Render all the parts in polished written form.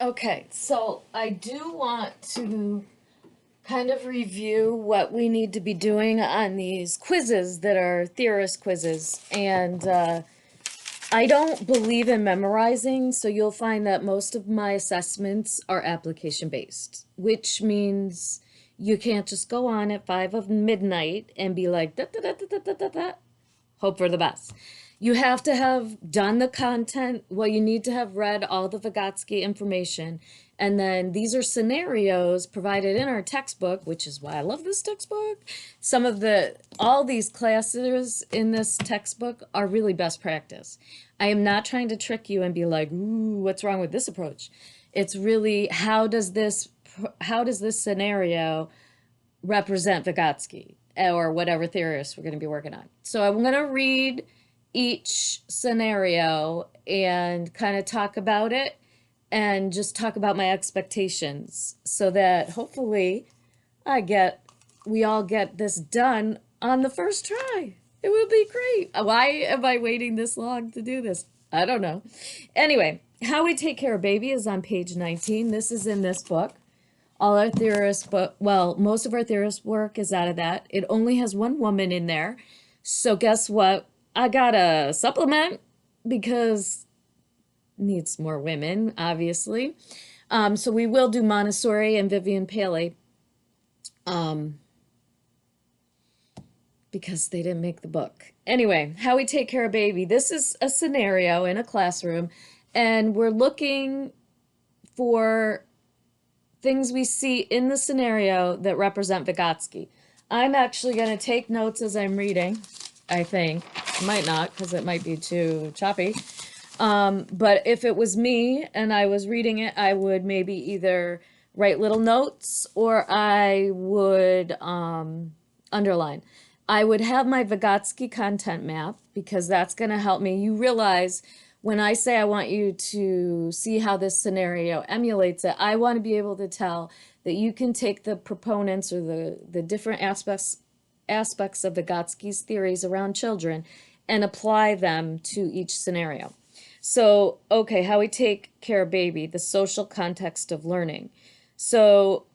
Okay, so I do want to kind of review what we need to be doing on these quizzes that are theorist quizzes. And I don't believe in memorizing, so you'll find that most of my assessments are application based, which means you can't just go on at 5 of midnight and be like, da, da, da, da, da, da, da, da, hope for the best. You have to have done the content. Well, you need to have read all the Vygotsky information. And then these are scenarios provided in our textbook, which is why I love this textbook. All these classes in this textbook are really best practice. I am not trying to trick you and be like, ooh, what's wrong with this approach? It's really how does this scenario represent Vygotsky or whatever theorist we're going to be working on. So I'm going to read each scenario and kind of talk about it and just talk about my expectations so that hopefully we all get this done on the first try. It would be great. Why am I waiting this long to do this? I don't know. Anyway, How We Take Care of Baby is on page 19. This is in this book. All our theorists, but well, most of our theorist work is out of that. It only has one woman in there. So guess what? I got a supplement because it needs more women, obviously. So we will do Montessori and Vivian Paley because they didn't make the book. Anyway, How We Take Care of Baby. This is a scenario in a classroom, and we're looking for things we see in the scenario that represent Vygotsky. I'm actually going to take notes as I'm reading, I think. I might not, because it might be too choppy. But if it was me and I was reading it, I would maybe either write little notes or I would underline. I would have my Vygotsky content map because that's going to help me. You realize when I say I want you to see how this scenario emulates it, I want to be able to tell that you can take the proponents or the different aspects of Vygotsky's theories around children and apply them to each scenario. So, okay, how we take care of baby, the social context of learning. So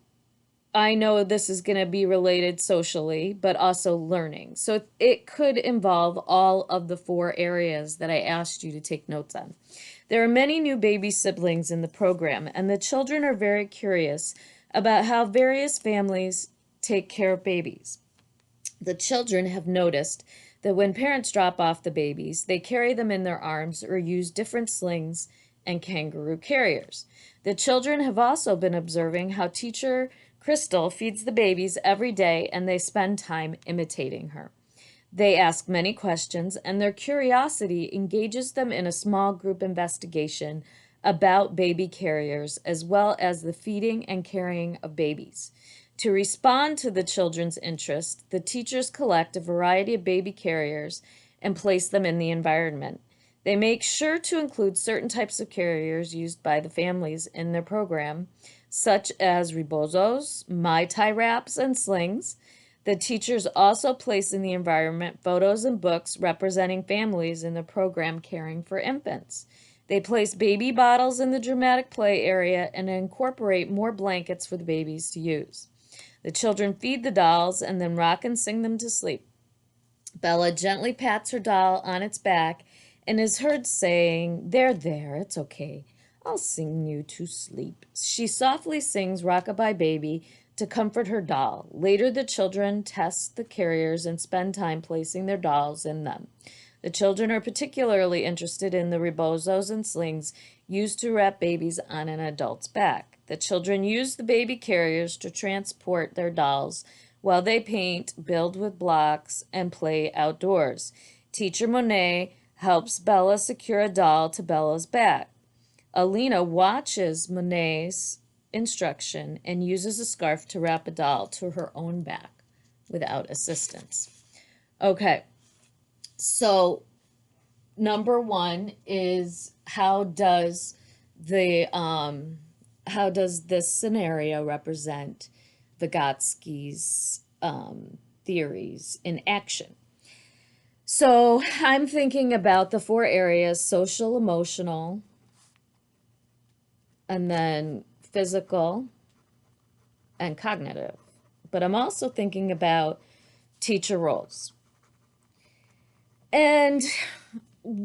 I know this is going to be related socially, but also learning. So it could involve all of the 4 areas that I asked you to take notes on. There are many new baby siblings in the program, and the children are very curious about how various families take care of babies. The children have noticed that when parents drop off the babies, they carry them in their arms or use different slings and kangaroo carriers. The children have also been observing how teacher Crystal feeds the babies every day and they spend time imitating her. They ask many questions, and their curiosity engages them in a small group investigation about baby carriers as well as the feeding and carrying of babies. To respond to the children's interest, the teachers collect a variety of baby carriers and place them in the environment. They make sure to include certain types of carriers used by the families in their program, such as rebozos, Mai Tai wraps, and slings. The teachers also place in the environment photos and books representing families in the program caring for infants. They place baby bottles in the dramatic play area and incorporate more blankets for the babies to use. The children feed the dolls and then rock and sing them to sleep. Bella gently pats her doll on its back and is heard saying, there, it's okay. I'll sing you to sleep. She softly sings Rockabye Baby to comfort her doll. Later, the children test the carriers and spend time placing their dolls in them. The children are particularly interested in the rebozos and slings used to wrap babies on an adult's back. The children use the baby carriers to transport their dolls while they paint, build with blocks, and play outdoors. Teacher Monet helps Bella secure a doll to Bella's back. Alina watches Monet's instruction and uses a scarf to wrap a doll to her own back without assistance. Okay, so number 1 is how does this scenario represent Vygotsky's theories in action? So I'm thinking about the 4 areas: social, emotional, and then physical and cognitive. But I'm also thinking about teacher roles. And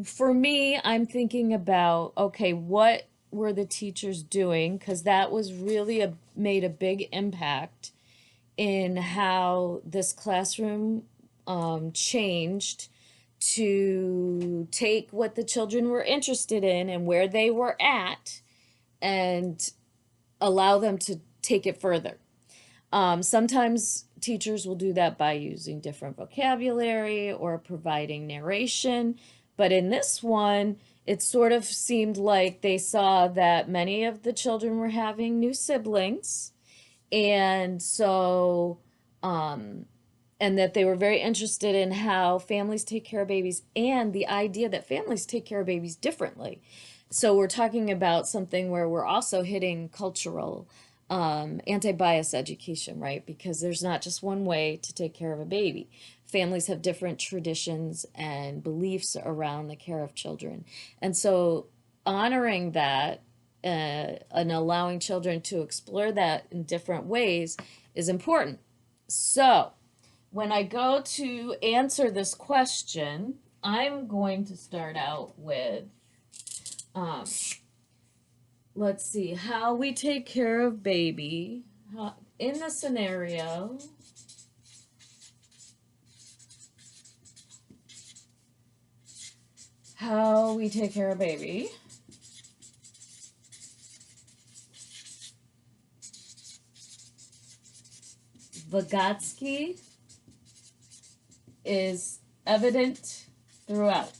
for me, I'm thinking about, okay, what were the teachers doing? Because that was really made a big impact in how this classroom changed to take what the children were interested in and where they were at and allow them to take it further. Sometimes teachers will do that by using different vocabulary or providing narration. But in this one, it sort of seemed like they saw that many of the children were having new siblings. And so, and that they were very interested in how families take care of babies and the idea that families take care of babies differently. So we're talking about something where we're also hitting cultural anti-bias education, right? Because there's not just one way to take care of a baby. Families have different traditions and beliefs around the care of children. And so honoring that and allowing children to explore that in different ways is important. So when I go to answer this question, I'm going to start out with um, let's see, how we take care of baby. In the scenario, how we take care of baby. Vygotsky is evident throughout.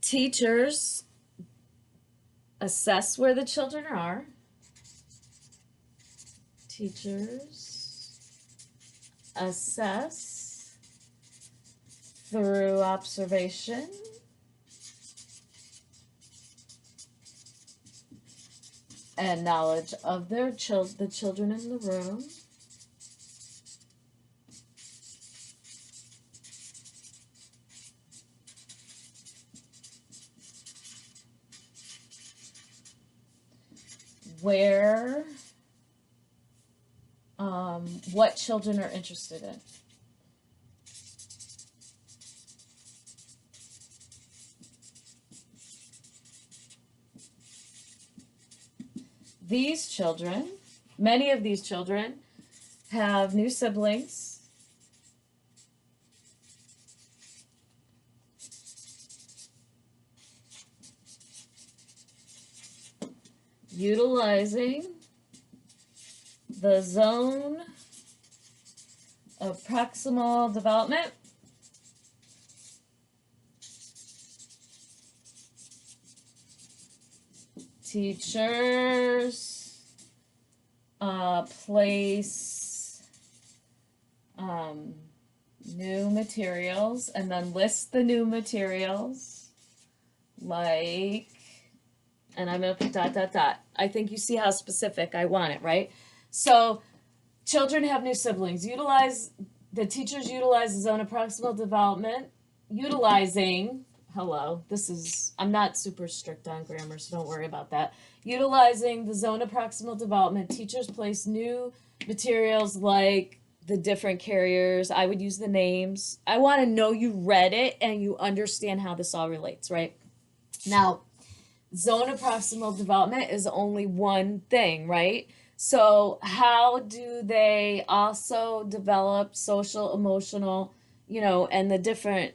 Teachers assess where the children are. Teachers assess through observation and knowledge of their the children in the room. Where what children are interested in. These children, many of these children, have new siblings. Utilizing the zone of proximal development. Teachers place new materials and then list the new materials like, and I'm going to put dot, dot, dot. I think you see how specific I want it, right? So children have new siblings. The teachers utilize the zone of proximal development, utilizing, I'm not super strict on grammar, so don't worry about that. Utilizing the zone of proximal development, teachers place new materials like the different carriers. I would use the names. I want to know you read it and you understand how this all relates, right? Now, zone of proximal development is only one thing, right? So how do they also develop social, emotional, and the different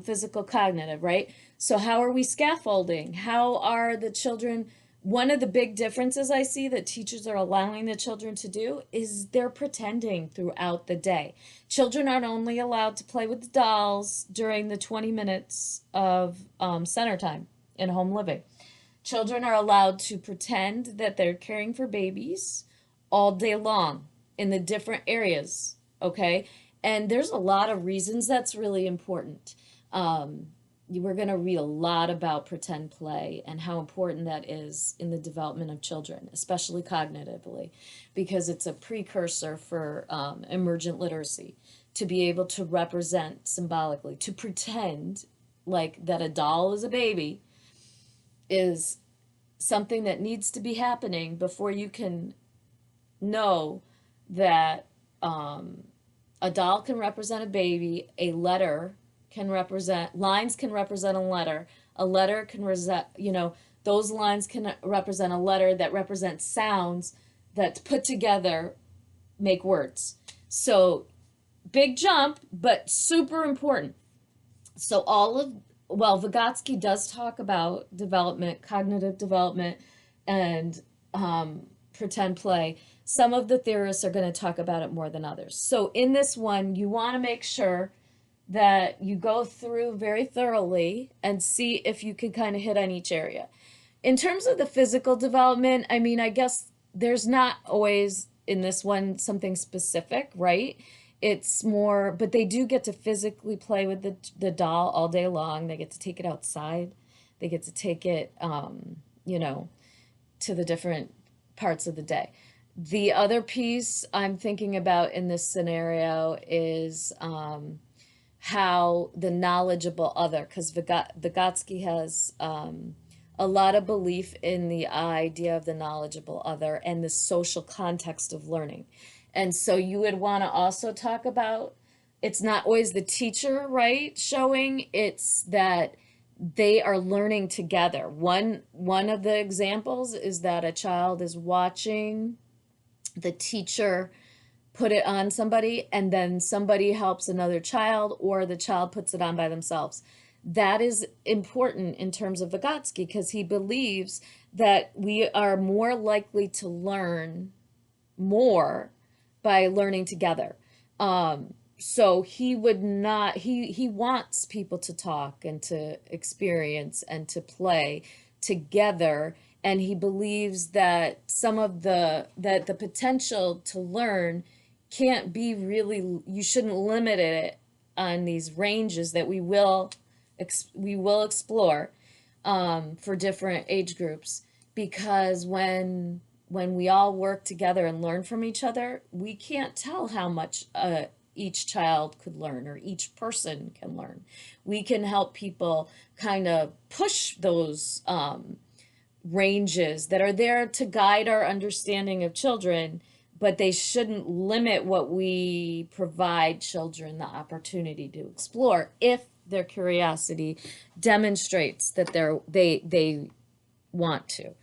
physical, cognitive, right? So how are we scaffolding? How are the children? One of the big differences I see that teachers are allowing the children to do is they're pretending throughout the day. Children aren't only allowed to play with dolls during the 20 minutes of center time in home living. Children are allowed to pretend that they're caring for babies all day long in the different areas, okay? And there's a lot of reasons that's really important. We're going to read a lot about pretend play and how important that is in the development of children, especially cognitively, because it's a precursor for emergent literacy, to be able to represent symbolically, to pretend like that a doll is a baby, is something that needs to be happening before you can know that a doll can represent a baby, a letter can represent, lines can represent a letter can represent, those lines can represent a letter that represents sounds that put together make words. So big jump, but super important. So Vygotsky does talk about development, cognitive development, and pretend play. Some of the theorists are going to talk about it more than others. So in this one, you want to make sure that you go through very thoroughly and see if you can kind of hit on each area. In terms of the physical development, I mean, I guess there's not always in this one something specific, right? It's more, but they do get to physically play with the doll all day long. They get to take it outside. They get to take it, to the different parts of the day. The other piece I'm thinking about in this scenario is how the knowledgeable other, because Vygotsky has a lot of belief in the idea of the knowledgeable other and the social context of learning. And so you would want to also talk about, it's not always the teacher, right, showing, it's that they are learning together. One of the examples is that a child is watching the teacher put it on somebody, and then somebody helps another child, or the child puts it on by themselves. That is important in terms of Vygotsky, because he believes that we are more likely to learn more by learning together. So he would not, he wants people to talk and to experience and to play together. And he believes that that the potential to learn can't be really, you shouldn't limit it on these ranges that we will explore for different age groups, because when we all work together and learn from each other, we can't tell how much each child could learn or each person can learn. We can help people kind of push those ranges that are there to guide our understanding of children, but they shouldn't limit what we provide children the opportunity to explore if their curiosity demonstrates that they want to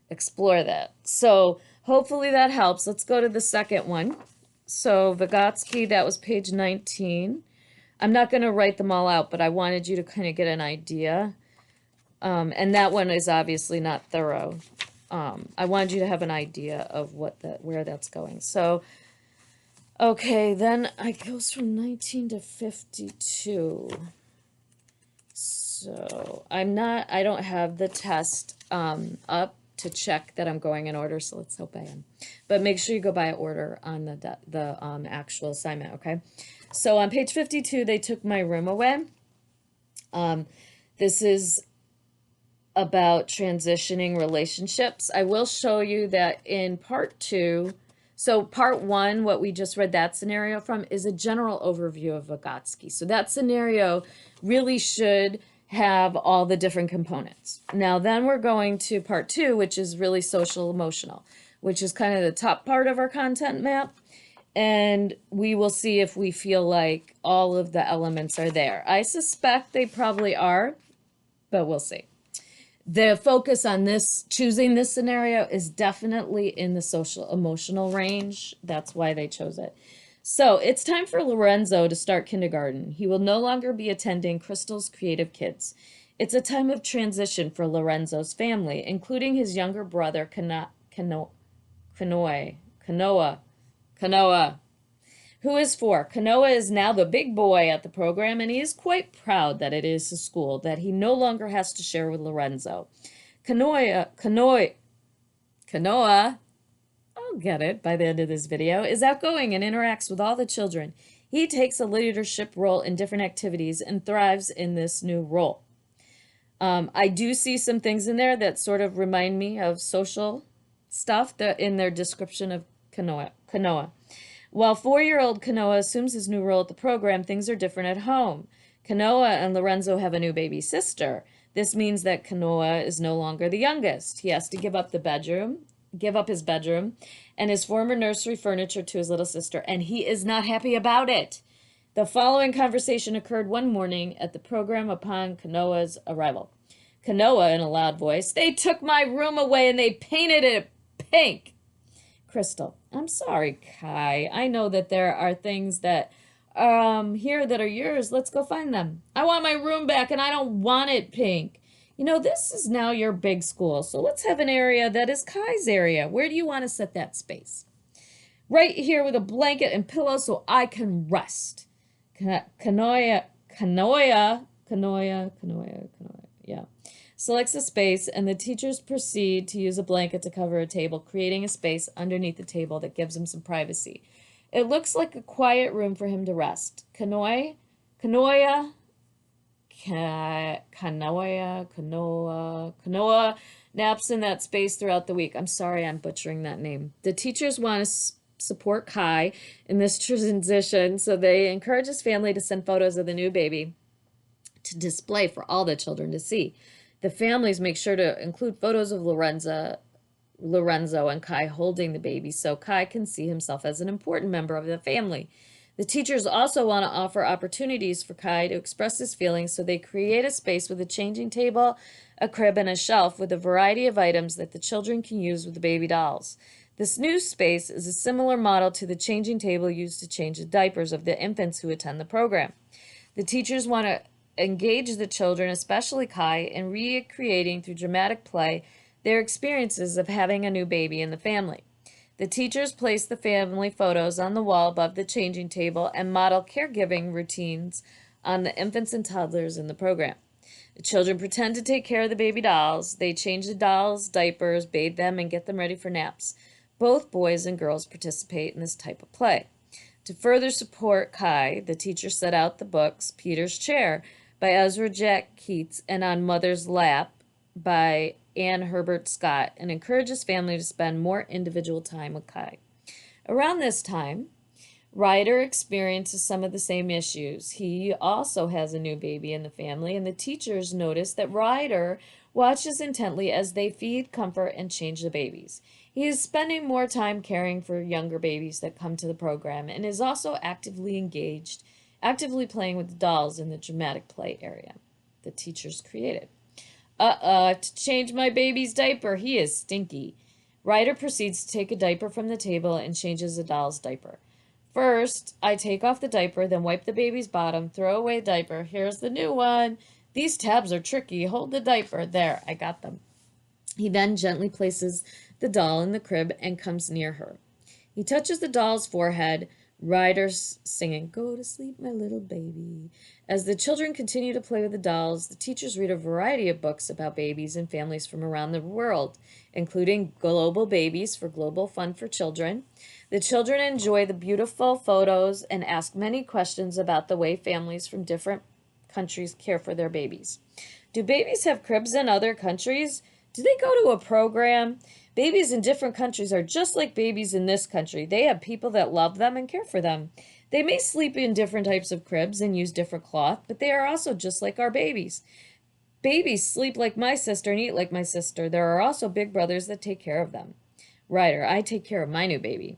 explore that. So hopefully that helps. Let's go to the second one. So Vygotsky, that was page 19. I'm not going to write them all out, but I wanted you to kind of get an idea. And that one is obviously not thorough. I wanted you to have an idea of where that's going. So, okay, then it goes from 19 to 52. So I don't have the test up to check that I'm going in order, so let's hope I am. But make sure you go by order on the actual assignment, okay? So on page 52, they took my room away. This is about transitioning relationships. I will show you that in part 2, so part 1, what we just read that scenario from, is a general overview of Vygotsky. So that scenario really should have all the different components. Now then we're going to part 2, which is really social emotional, which is kind of the top part of our content map. And we will see if we feel like all of the elements are there. I suspect they probably are, but we'll see. The focus on choosing this scenario is definitely in the social emotional range. That's why they chose it. So it's time for Lorenzo to start kindergarten. He will no longer be attending Crystal's Creative Kids. It's a time of transition for Lorenzo's family, including his younger brother, Kanoa, who is 4. Kanoa is now the big boy at the program, and he is quite proud that it is his school that he no longer has to share with Lorenzo. Kanoa, I'll get it by the end of this video, is outgoing and interacts with all the children. He takes a leadership role in different activities and thrives in this new role. I do see some things in there that sort of remind me of social stuff in their description of Kanoa. While 4-year-old Kanoa assumes his new role at the program, things are different at home. Kanoa and Lorenzo have a new baby sister. This means that Kanoa is no longer the youngest. He has to give up his bedroom and his former nursery furniture to his little sister, and he is not happy about it. The following conversation occurred one morning at the program upon Kanoa's arrival. Kanoa, in a loud voice, "They took my room away and they painted it pink." Crystal, "I'm sorry, Kai. I know that there are things that here that are yours. Let's go find them. I want my room back and I don't want it pink. This is now your big school, so let's have an area that is Kai's area. Where do you want to set that space?" "Right here with a blanket and pillow so I can rest." Kanoya, yeah. Selects a space, and the teachers proceed to use a blanket to cover a table, creating a space underneath the table that gives him some privacy. It looks like a quiet room for him to rest. Kanoa naps in that space throughout the week. I'm sorry I'm butchering that name. The teachers want to support Kai in this transition, so they encourage his family to send photos of the new baby to display for all the children to see. The families make sure to include photos of Lorenzo and Kai holding the baby so Kai can see himself as an important member of the family. The teachers also want to offer opportunities for Kai to express his feelings, so they create a space with a changing table, a crib, and a shelf with a variety of items that the children can use with the baby dolls. This new space is a similar model to the changing table used to change the diapers of the infants who attend the program. The teachers want to engage the children, especially Kai, in recreating through dramatic play their experiences of having a new baby in the family. The teachers place the family photos on the wall above the changing table and model caregiving routines on the infants and toddlers in the program. The children pretend to take care of the baby dolls. They change the dolls' diapers, bathe them, and get them ready for naps. Both boys and girls participate in this type of play. To further support Kai, the teacher set out the books Peter's Chair by Ezra Jack Keats and On Mother's Lap by Anne Herbert Scott, and encourages family to spend more individual time with Kai. Around this time, Ryder experiences some of the same issues. He also has a new baby in the family, and the teachers notice that Ryder watches intently as they feed, comfort, and change the babies. He is spending more time caring for younger babies that come to the program and is also actively playing with the dolls in the dramatic play area the teachers created. I have to change my baby's diaper. He is stinky. Ryder proceeds to take a diaper from the table and changes the doll's diaper. "First, I take off the diaper, then wipe the baby's bottom, throw away the diaper. Here's the new one. These tabs are tricky. Hold the diaper. There, I got them." He then gently places the doll in the crib and comes near her. He touches the doll's forehead, Ryder's singing, "Go to sleep, my little baby." As the children continue to play with the dolls, the teachers read a variety of books about babies and families from around the world, including Global Babies for Global Fun for Children. The children enjoy the beautiful photos and ask many questions about the way families from different countries care for their babies. Do babies have cribs in other countries? Do they go to a program? Babies in different countries are just like babies in this country. They have people that love them and care for them. They may sleep in different types of cribs and use different cloth, but they are also just like our babies. Babies sleep like my sister and eat like my sister. There are also big brothers that take care of them. Ryder, I take care of my new baby.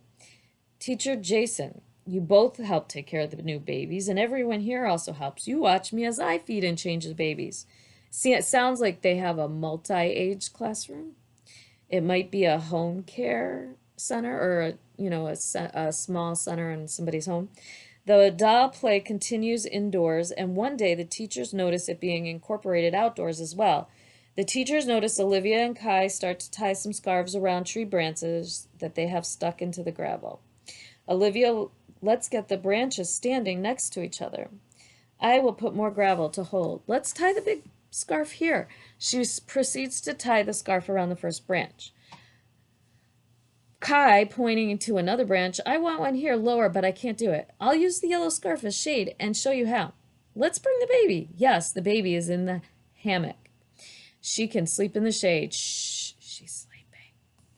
Teacher Jason, you both help take care of the new babies, and everyone here also helps. You watch me as I feed and change the babies. See, it sounds like they have a multi-age classroom. It might be a home care center or a small center in somebody's home. The doll play continues indoors, and one day the teachers notice it being incorporated outdoors as well. The teachers notice Olivia and Kai start to tie some scarves around tree branches that they have stuck into the gravel. Olivia, let's get the branches standing next to each other. I will put more gravel to hold. Let's tie the big scarf here. She proceeds to tie the scarf around the first branch. Kai, pointing to another branch, I want one here lower, but I can't do it. I'll use the yellow scarf as shade and show you how. Let's bring the baby. Yes, the baby is in the hammock. She can sleep in the shade. Shh, she's sleeping.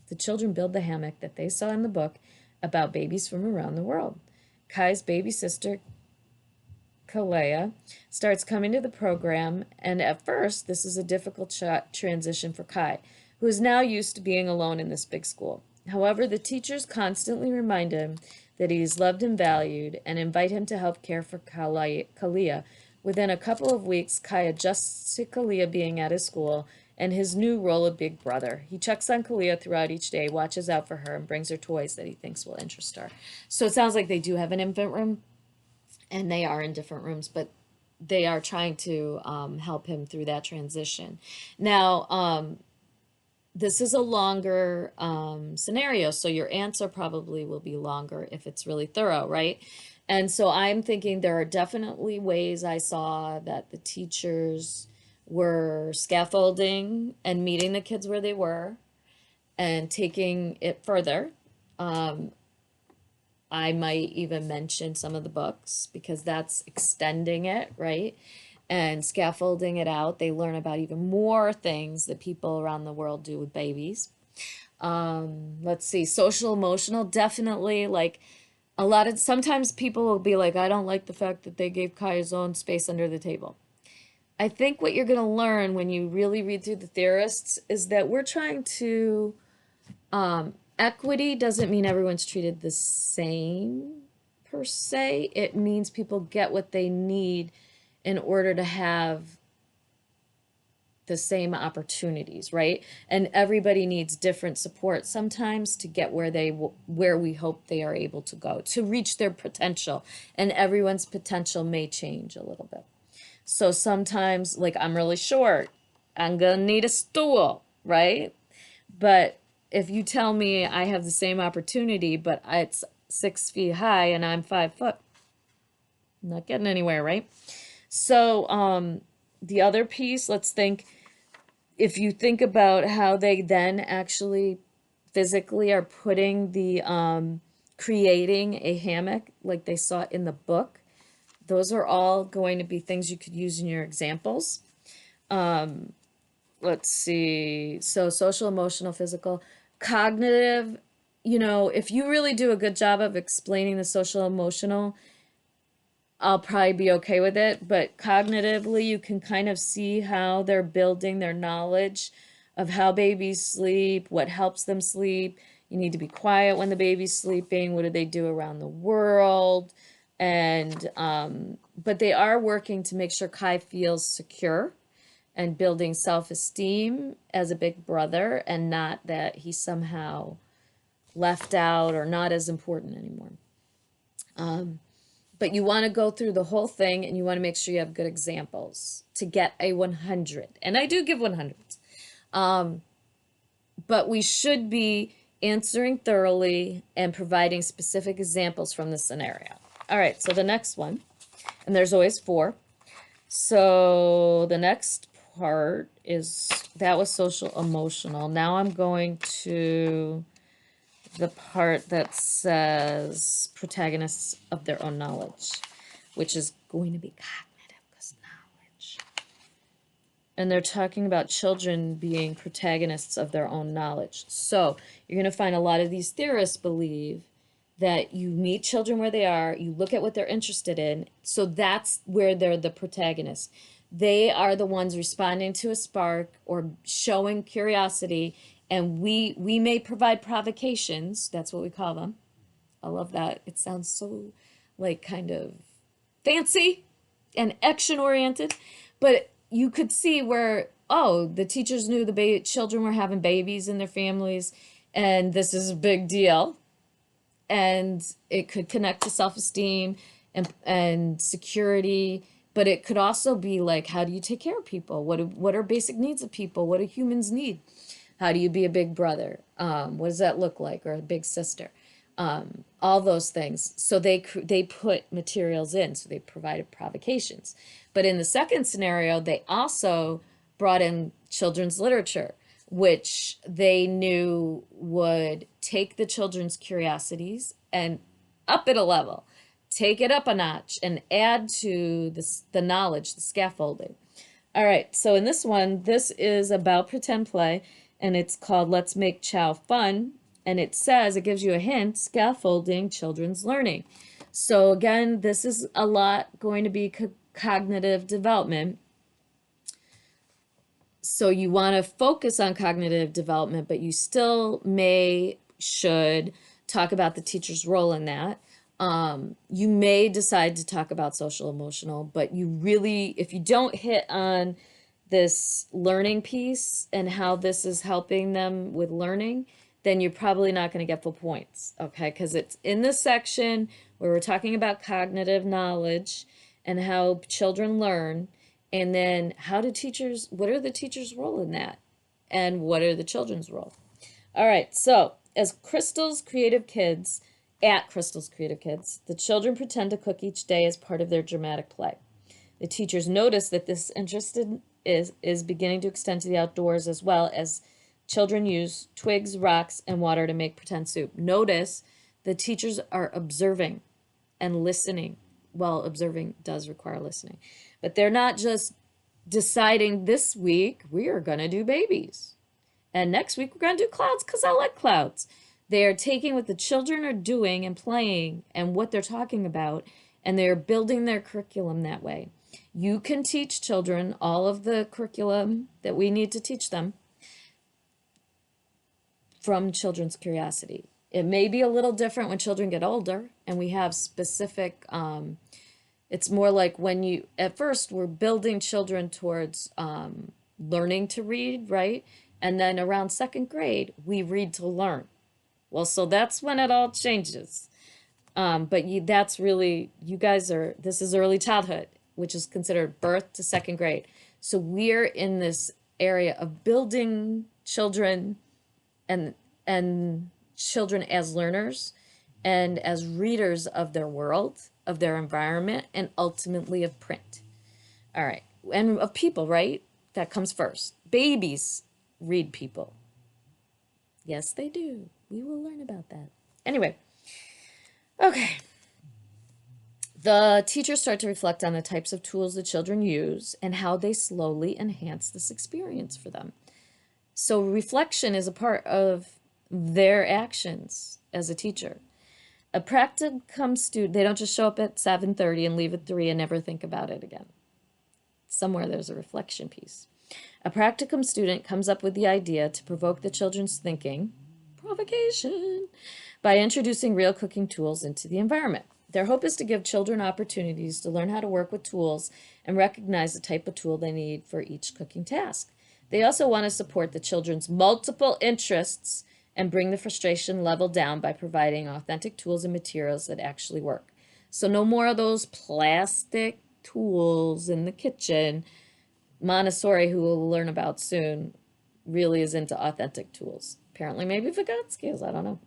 The children build the hammock that they saw in the book about babies from around the world. Kai's baby sister Kalea starts coming to the program, and at first, this is a difficult transition for Kai, who is now used to being alone in this big school. However, the teachers constantly remind him that he is loved and valued and invite him to help care for Kalia. Within a couple of weeks, Kai adjusts to Kalia being at his school and his new role of big brother. He checks on Kalia throughout each day, watches out for her, and brings her toys that he thinks will interest her. So it sounds like they do have an infant room, and they are in different rooms, but they are trying to help him through that transition. Now, this is a longer scenario, so your answer probably will be longer if it's really thorough, right? And so I'm thinking there are definitely ways I saw that the teachers were scaffolding and meeting the kids where they were and taking it further. I might even mention some of the books because that's extending it, right? And scaffolding it out. They learn about even more things that people around the world do with babies. Let's see, social emotional, definitely like a lot of sometimes people will be like, I don't like the fact that they gave Kai his own space under the table. I think what you're going to learn when you really read through the theorists is that we're trying to, equity doesn't mean everyone's treated the same per se. It means people get what they need in order to have the same opportunities, right? And everybody needs different support sometimes to get where we hope they are able to go, to reach their potential. And everyone's potential may change a little bit. So sometimes, like, I'm really short, I'm gonna need a stool, right? But if you tell me I have the same opportunity, but it's 6 feet high and I'm 5 foot, I'm not getting anywhere, right? So the other piece, let's think, if you think about how they then actually physically are putting the creating a hammock like they saw in the book, those are all going to be things you could use in your examples. Let's see. So social, emotional, physical, cognitive, if you really do a good job of explaining the social, emotional, I'll probably be okay with it. But cognitively, you can kind of see how they're building their knowledge of how babies sleep, what helps them sleep. You need to be quiet when the baby's sleeping. What do they do around the world? And but they are working to make sure Kai feels secure and building self-esteem as a big brother, and not that he's somehow left out or not as important anymore. But you want to go through the whole thing, and you want to make sure you have good examples to get a 100. And I do give 100s. But we should be answering thoroughly and providing specific examples from the scenario. All right, so the next one, and there's always 4. So the next part that was social emotional. Now I'm going to the part that says protagonists of their own knowledge, which is going to be cognitive because knowledge. And they're talking about children being protagonists of their own knowledge. So you're going to find a lot of these theorists believe that you meet children where they are, you look at what they're interested in, so that's where they're the protagonists. They are the ones responding to a spark or showing curiosity, and we may provide provocations. That's what we call them. I love that. It sounds so like kind of fancy and action-oriented, but you could see where, oh, the teachers knew the children were having babies in their families, and this is a big deal. And it could connect to self-esteem and security, but it could also be like, how do you take care of people? What are basic needs of people? What do humans need? How do you be a big brother? What does that look like? Or a big sister? All those things. So they put materials in, so they provided provocations. But in the second scenario, they also brought in children's literature, which they knew would take the children's curiosities and up it a level, take it up a notch, and add to the knowledge, the scaffolding. All right, so in this one, this is about pretend play, and it's called Let's Make Chow Fun, and it says, it gives you a hint, scaffolding children's learning. So again, this is a lot going to be cognitive development. So you want to focus on cognitive development, but you still should talk about the teacher's role in that. You may decide to talk about social emotional, but you really, if you don't hit on this learning piece and how this is helping them with learning, then you're probably not going to get full points, okay? Because it's in this section where we're talking about cognitive knowledge and how children learn, and then what are the teachers' role in that? And what are the children's role? All right, so at Crystal's Creative Kids, the children pretend to cook each day as part of their dramatic play. The teachers notice that this interest is beginning to extend to the outdoors, as well as children use twigs, rocks, and water to make pretend soup. Notice the teachers are observing and listening. Well, observing does require listening, but they're not just deciding this week we are going to do babies and next week we're going to do clouds because I like clouds. They are taking what the children are doing and playing and what they're talking about, and they're building their curriculum that way. You can teach children all of the curriculum that we need to teach them from children's curiosity. It may be a little different when children get older and we have specific, it's more like at first we're building children towards learning to read, right? And then around second grade, we read to learn. Well, so that's when it all changes. But this is early childhood, which is considered birth to second grade. So we're in this area of building children and children as learners and as readers of their world, of their environment, and ultimately of print. All right, and of people, right? That comes first. Babies read people. Yes, they do. We will learn about that. Anyway, okay. The teachers start to reflect on the types of tools the children use and how they slowly enhance this experience for them. So reflection is a part of their actions as a teacher. A practicum student, they don't just show up at 7:30 and leave at 3 and never think about it again. Somewhere there's a reflection piece. A practicum student comes up with the idea to provoke the children's thinking, provocation, by introducing real cooking tools into the environment. Their hope is to give children opportunities to learn how to work with tools and recognize the type of tool they need for each cooking task. They also want to support the children's multiple interests and bring the frustration level down by providing authentic tools and materials that actually work. So no more of those plastic tools in the kitchen. Montessori, who we'll learn about soon, really is into authentic tools. Apparently, maybe Vygotsky is, I don't know.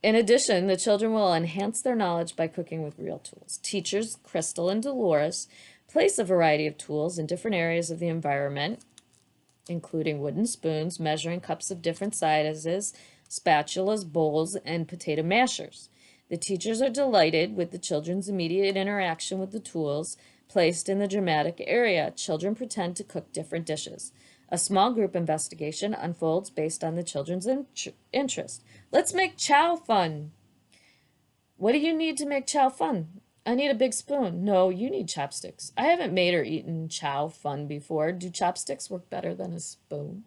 In addition, the children will enhance their knowledge by cooking with real tools. Teachers Crystal and Dolores place a variety of tools in different areas of the environment, including wooden spoons, measuring cups of different sizes, spatulas, bowls, and potato mashers. The teachers are delighted with the children's immediate interaction with the tools placed in the dramatic area. Children pretend to cook different dishes. A small group investigation unfolds based on the children's interest. Let's make chow fun. What do you need to make chow fun? I need a big spoon. No, you need chopsticks. I haven't made or eaten chow fun before. Do chopsticks work better than a spoon?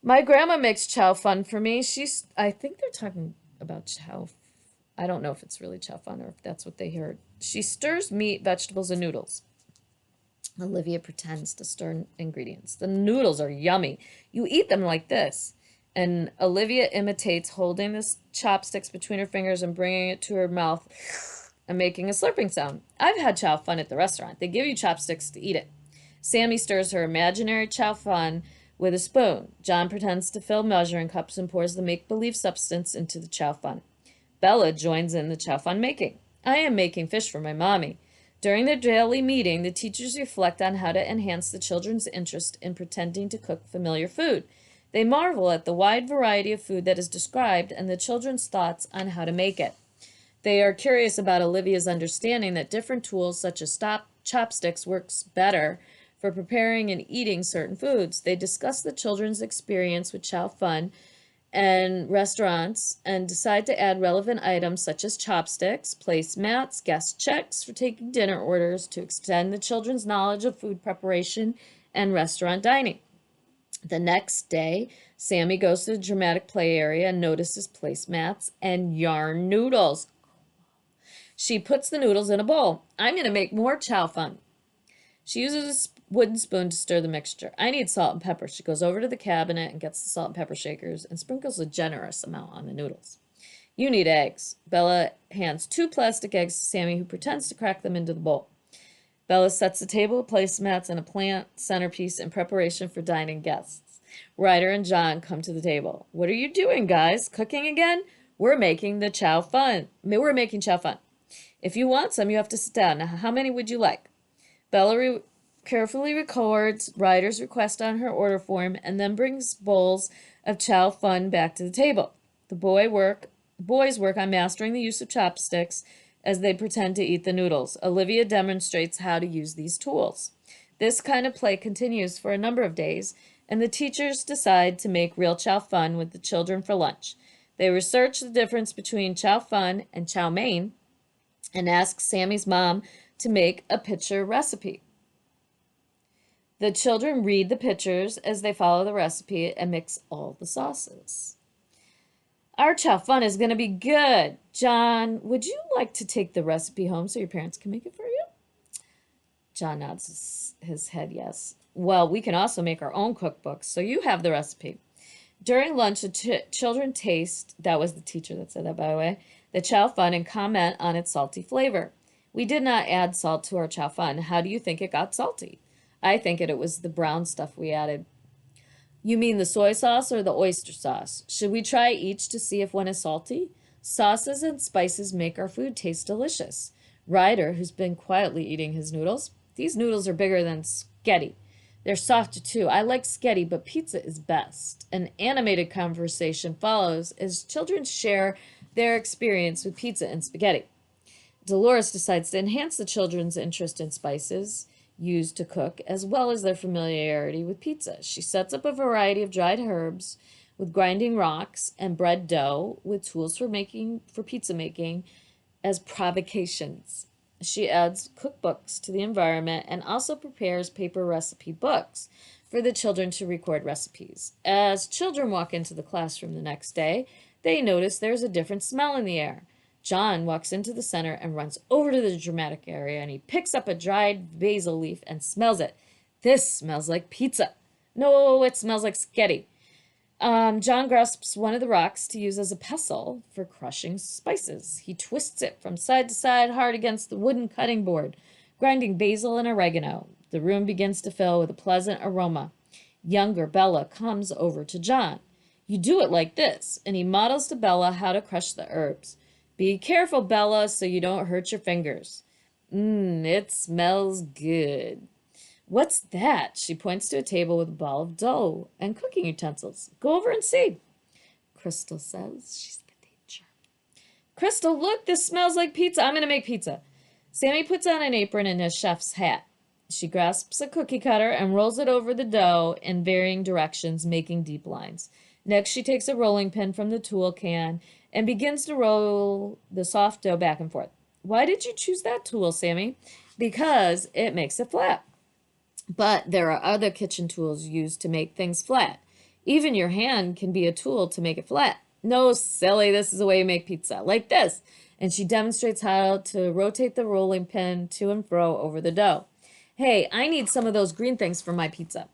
My grandma makes chow fun for me. I think they're talking about chow. I don't know if it's really chow fun or if that's what they heard. She stirs meat, vegetables, and noodles. Olivia pretends to stir ingredients. The noodles are yummy. You eat them like this. And Olivia imitates holding the chopsticks between her fingers and bringing it to her mouth and making a slurping sound. I've had chow fun at the restaurant. They give you chopsticks to eat it. Sammy stirs her imaginary chow fun with a spoon. John pretends to fill measuring cups and pours the make-believe substance into the chow fun. Bella joins in the chow fun making. I am making fish for my mommy. During their daily meeting, the teachers reflect on how to enhance the children's interest in pretending to cook familiar food. They marvel at the wide variety of food that is described and the children's thoughts on how to make it. They are curious about Olivia's understanding that different tools such as chopsticks works better for preparing and eating certain foods. They discuss the children's experience with chow fun and restaurants and decide to add relevant items such as chopsticks, placemats, guest checks for taking dinner orders to extend the children's knowledge of food preparation and restaurant dining. The next day, Sammy goes to the dramatic play area and notices placemats and yarn noodles. She puts the noodles in a bowl. I'm going to make more chow fun. She uses a wooden spoon to stir the mixture. I need salt and pepper. She goes over to the cabinet and gets the salt and pepper shakers and sprinkles a generous amount on the noodles. You need eggs. Bella hands 2 plastic eggs to Sammy, who pretends to crack them into the bowl. Bella sets the table with placemats and a plant centerpiece in preparation for dining guests. Ryder and John come to the table. What are you doing, guys? Cooking again? We're making chow fun. If you want some, you have to sit down. Now, how many would you like? Bella carefully records Ryder's request on her order form and then brings bowls of chow fun back to the table. The boys work on mastering the use of chopsticks as they pretend to eat the noodles. Olivia demonstrates how to use these tools. This kind of play continues for a number of days, and the teachers decide to make real chow fun with the children for lunch. They research the difference between chow fun and chow mein and ask Sammy's mom to make a picture recipe. The children read the pictures as they follow the recipe and mix all the sauces. Our chow fun is going to be good. John, would you like to take the recipe home so your parents can make it for you? John nods his head yes. Well, we can also make our own cookbooks, so you have the recipe. During lunch, the children taste, that was the teacher that said that, by the way, the chow fun and comment on its salty flavor. We did not add salt to our chow fun. How do you think it got salty? I think it was the brown stuff we added. You mean the soy sauce or the oyster sauce? Should we try each to see if one is salty? Sauces and spices make our food taste delicious. Ryder, who's been quietly eating his noodles, these noodles are bigger than spaghetti. They're softer too. I like spaghetti, but pizza is best. An animated conversation follows as children share their experience with pizza and spaghetti. Dolores decides to enhance the children's interest in spices used to cook, as well as their familiarity with pizza. She sets up a variety of dried herbs with grinding rocks and bread dough with tools for pizza making as provocations. She adds cookbooks to the environment and also prepares paper recipe books for the children to record recipes. As children walk into the classroom the next day, they notice there's a different smell in the air. John walks into the center and runs over to the dramatic area, and he picks up a dried basil leaf and smells it. This smells like pizza. No, it smells like spaghetti. John grasps one of the rocks to use as a pestle for crushing spices. He twists it from side to side hard against the wooden cutting board, grinding basil and oregano. The room begins to fill with a pleasant aroma. Younger Bella comes over to John. You do it like this, and he models to Bella how to crush the herbs. Be careful, Bella, so you don't hurt your fingers. It smells good. What's that? She points to a table with a ball of dough and cooking utensils. Go over and see. Crystal says. She's the teacher. Crystal, look, this smells like pizza. I'm going to make pizza. Sammy puts on an apron and a chef's hat. She grasps a cookie cutter and rolls it over the dough in varying directions, making deep lines. Next, she takes a rolling pin from the tool can and begins to roll the soft dough back and forth. Why did you choose that tool, Sammy? Because it makes it flat. But there are other kitchen tools used to make things flat. Even your hand can be a tool to make it flat. No, silly, this is the way you make pizza, like this. And she demonstrates how to rotate the rolling pin to and fro over the dough. Hey, I need some of those green things for my pizza.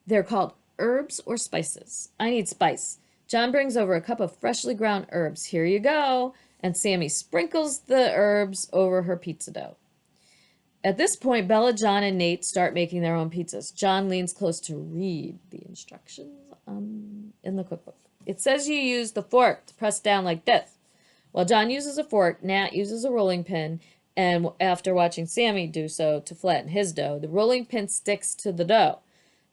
They're called herbs or spices. I need spice. John brings over a cup of freshly ground herbs. Here you go. And Sammy sprinkles the herbs over her pizza dough. At this point, Bella, John, and Nate start making their own pizzas. John leans close to read the instructions in the cookbook. It says you use the fork to press down like this. While John uses a fork, Nat uses a rolling pin, and after watching Sammy do so to flatten his dough, the rolling pin sticks to the dough.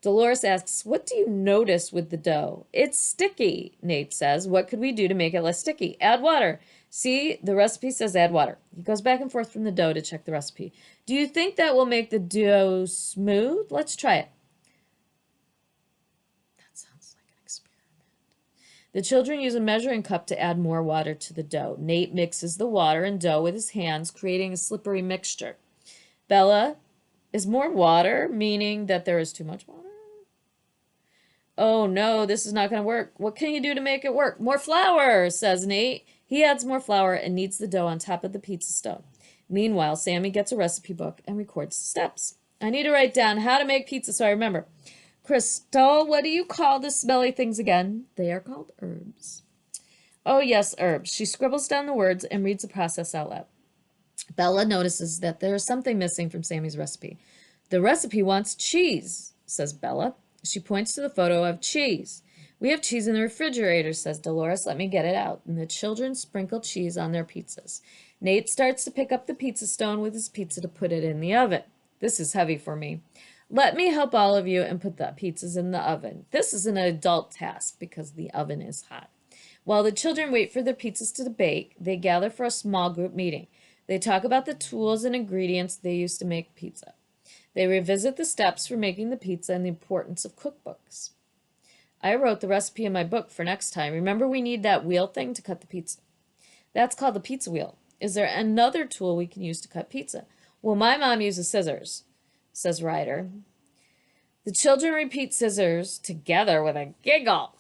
Dolores asks, what do you notice with the dough? It's sticky, Nate says. What could we do to make it less sticky? Add water. See, the recipe says add water. He goes back and forth from the dough to check the recipe. Do you think that will make the dough smooth? Let's try it. That sounds like an experiment. The children use a measuring cup to add more water to the dough. Nate mixes the water and dough with his hands, creating a slippery mixture. Bella, is more water meaning that there is too much water? Oh no, this is not going to work. What can you do to make it work? More flour, says Nate. He adds more flour and kneads the dough on top of the pizza stone. Meanwhile, Sammy gets a recipe book and records the steps. I need to write down how to make pizza so I remember. Crystal, what do you call the smelly things again? They are called herbs. Oh yes, herbs. She scribbles down the words and reads the process out loud. Bella notices that there is something missing from Sammy's recipe. The recipe wants cheese, says Bella. She points to the photo of cheese. We have cheese in the refrigerator, says Dolores. Let me get it out. And the children sprinkle cheese on their pizzas. Nate starts to pick up the pizza stone with his pizza to put it in the oven. This is heavy for me. Let me help all of you and put the pizzas in the oven. This is an adult task because the oven is hot. While the children wait for their pizzas to bake, they gather for a small group meeting. They talk about the tools and ingredients they use to make pizza. They revisit the steps for making the pizza and the importance of cookbooks. I wrote the recipe in my book for next time. Remember, we need that wheel thing to cut the pizza. That's called the pizza wheel. Is there another tool we can use to cut pizza? Well, my mom uses scissors, says Ryder. The children repeat scissors together with a giggle.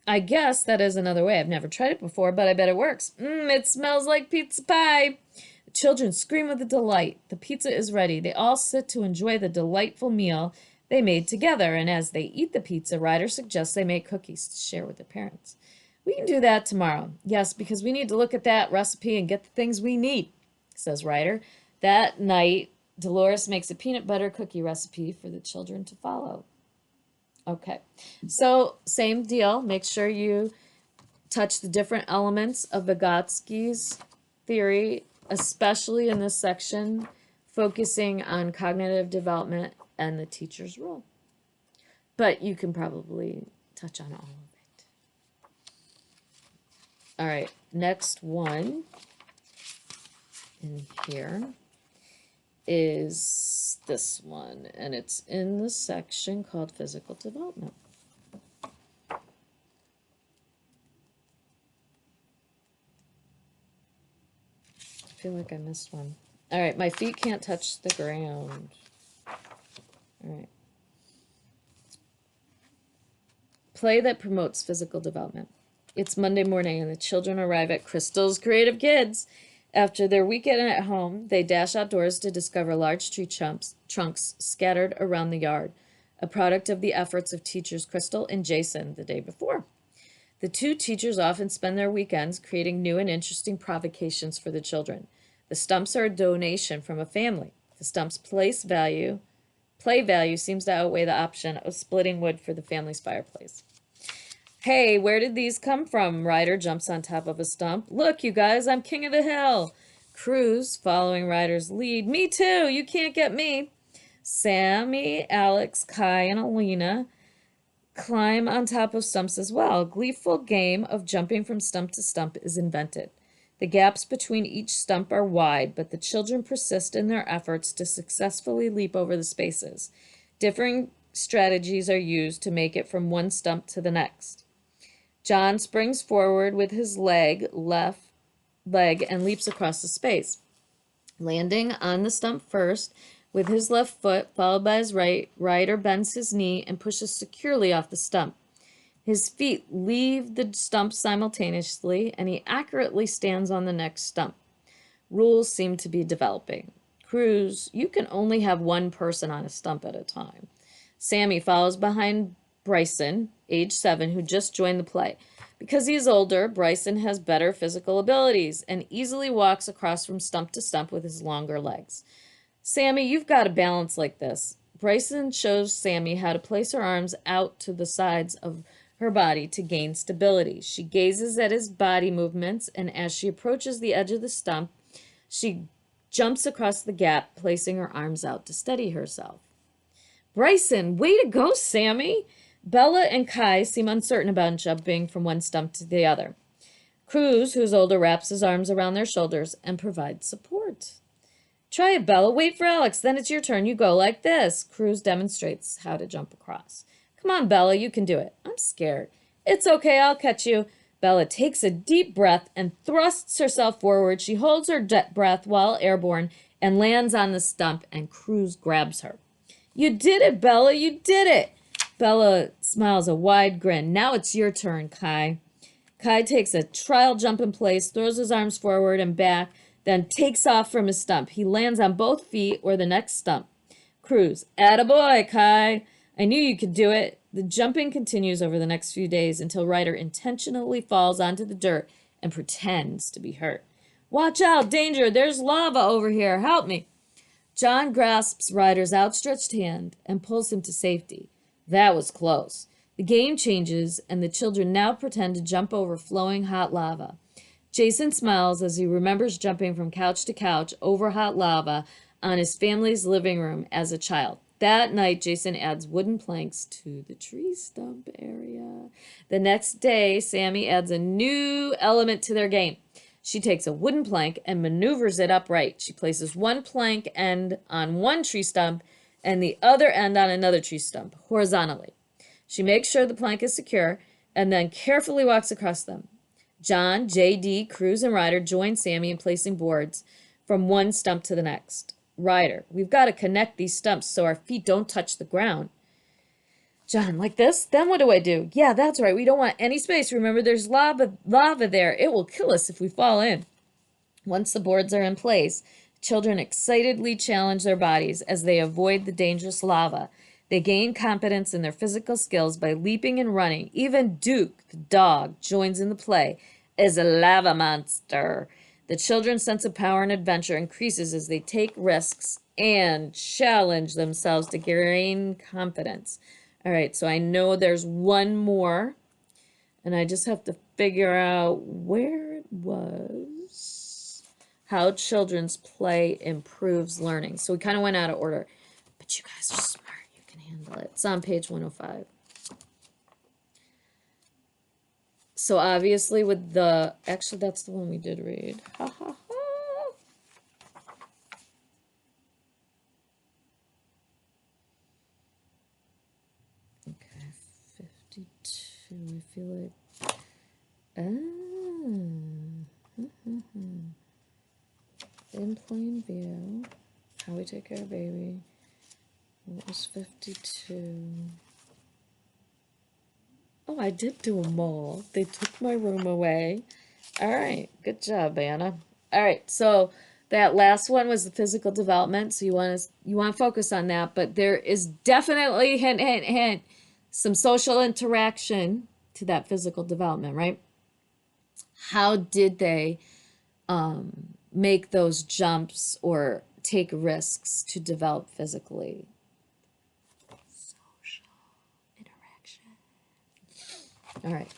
I guess that is another way. I've never tried it before, but I bet it works. It smells like pizza pie. The children scream with delight. The pizza is ready. They all sit to enjoy the delightful meal they made together, and as they eat the pizza, Ryder suggests they make cookies to share with their parents. We can do that tomorrow. Yes, because we need to look at that recipe and get the things we need, says Ryder. That night, Dolores makes a peanut butter cookie recipe for the children to follow. Okay, so same deal. Make sure you touch the different elements of Vygotsky's theory, especially in this section, focusing on cognitive development and the teacher's role. But you can probably touch on all of it. All right, next one in here is this one, and it's in the section called physical development. I feel like I missed one. All right, my feet can't touch the ground. All right. Play that promotes physical development. It's Monday morning and the children arrive at Crystal's Creative Kids. After their weekend at home, they dash outdoors to discover large tree trunks scattered around the yard, a product of the efforts of teachers Crystal and Jason the day before. The two teachers often spend their weekends creating new and interesting provocations for the children. The stumps are a donation from a family. The stumps' play value seems to outweigh the option of splitting wood for the family's fireplace. Hey, where did these come from? Ryder jumps on top of a stump. Look, you guys, I'm king of the hill. Cruz, following Ryder's lead. Me too, you can't get me. Sammy, Alex, Kai, and Alina climb on top of stumps as well. A gleeful game of jumping from stump to stump is invented. The gaps between each stump are wide, but the children persist in their efforts to successfully leap over the spaces. Differing strategies are used to make it from one stump to the next. John springs forward with his left leg and leaps across the space, landing on the stump first with his left foot, followed by his right. Ryder bends his knee and pushes securely off the stump. His feet leave the stump simultaneously, and he accurately stands on the next stump. Rules seem to be developing. Cruz, you can only have one person on a stump at a time. Sammy follows behind Bryson, age 7, who just joined the play. Because he's older, Bryson has better physical abilities and easily walks across from stump to stump with his longer legs. Sammy, you've got to balance like this. Bryson shows Sammy how to place her arms out to the sides of her body to gain stability. She gazes at his body movements, and as she approaches the edge of the stump, she jumps across the gap, placing her arms out to steady herself. Bryson, way to go, Sammy! Bella and Kai seem uncertain about jumping from one stump to the other. Cruz, who's older, wraps his arms around their shoulders and provides support. Try it, Bella. Wait for Alex. Then it's your turn. You go like this. Cruz demonstrates how to jump across. Come on, Bella, you can do it. I'm scared. It's okay, I'll catch you. Bella takes a deep breath and thrusts herself forward. She holds her breath while airborne and lands on the stump, and Cruz grabs her. You did it, Bella, you did it. Bella smiles a wide grin. Now it's your turn, Kai. Kai takes a trial jump in place, throws his arms forward and back, then takes off from his stump. He lands on both feet or the next stump. Cruz, attaboy, Kai. I knew you could do it. The jumping continues over the next few days until Ryder intentionally falls onto the dirt and pretends to be hurt. Watch out, danger, there's lava over here, help me. John grasps Ryder's outstretched hand and pulls him to safety. That was close. The game changes, and the children now pretend to jump over flowing hot lava. Jason smiles as he remembers jumping from couch to couch over hot lava on his family's living room as a child. That night, Jason adds wooden planks to the tree stump area. The next day, Sammy adds a new element to their game. She takes a wooden plank and maneuvers it upright. She places one plank end on one tree stump and the other end on another tree stump, horizontally. She makes sure the plank is secure and then carefully walks across them. John, JD, Cruz, and Ryder join Sammy in placing boards from one stump to the next. Ryder, we've got to connect these stumps so our feet don't touch the ground. John, like this? Then what do I do? Yeah, that's right. We don't want any space. Remember, there's lava there. It will kill us if we fall in. Once the boards are in place, children excitedly challenge their bodies as they avoid the dangerous lava. They gain confidence in their physical skills by leaping and running. Even Duke, the dog, joins in the play as a lava monster. The children's sense of power and adventure increases as they take risks and challenge themselves to gain confidence. All right, so I know there's one more, and I just have to figure out where it was. How children's play improves learning. So we kind of went out of order, but you guys are smart. You can handle it. It's on page 105. So obviously with the, actually that's the one we did read. Ha ha ha. Okay, 52, I feel like, in plain view, how we take care of baby. What was 52? Oh, I did do them all. They took my room away. All right. Good job, Anna. All right. So that last one was the physical development. So you want to focus on that. But there is definitely, hint, hint, hint, some social interaction to that physical development, right? How did they make those jumps or take risks to develop physically? All right,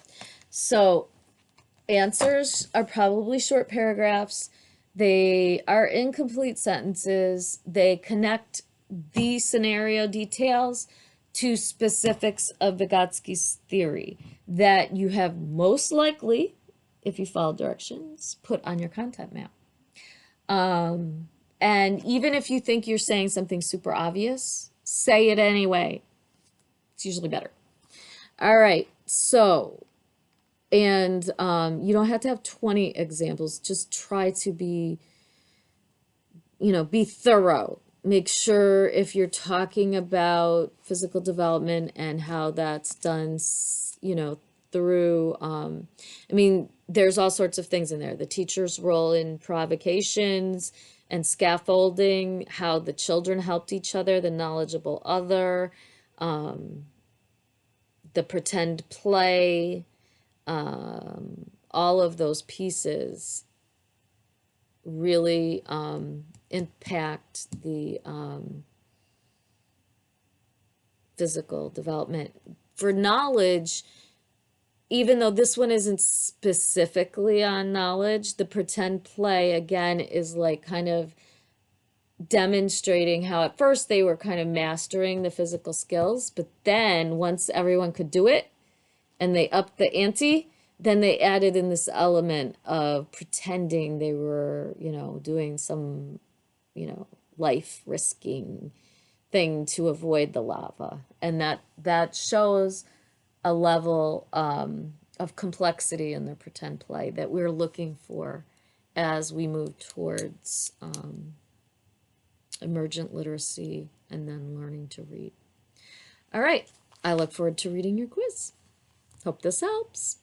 so answers are probably short paragraphs. They are incomplete sentences. They connect the scenario details to specifics of Vygotsky's theory that you have most likely, if you follow directions, put on your content map. And even if you think you're saying something super obvious, say it anyway. It's usually better. All right. So, and you don't have to have 20 examples. Just try to be, be thorough. Make sure if you're talking about physical development and how that's done, through, there's all sorts of things in there. The teacher's role in provocations and scaffolding, how the children helped each other, the knowledgeable other, the pretend play, all of those pieces really impact the physical development. For knowledge, even though this one isn't specifically on knowledge, the pretend play, again, is like kind of demonstrating how at first they were kind of mastering the physical skills, but then once everyone could do it and they upped the ante, then they added in this element of pretending they were, doing some, life risking thing to avoid the lava. And that shows a level of complexity in the pretend play that we're looking for as we move towards emergent literacy and then learning to read. All right, I look forward to reading your quiz. Hope this helps.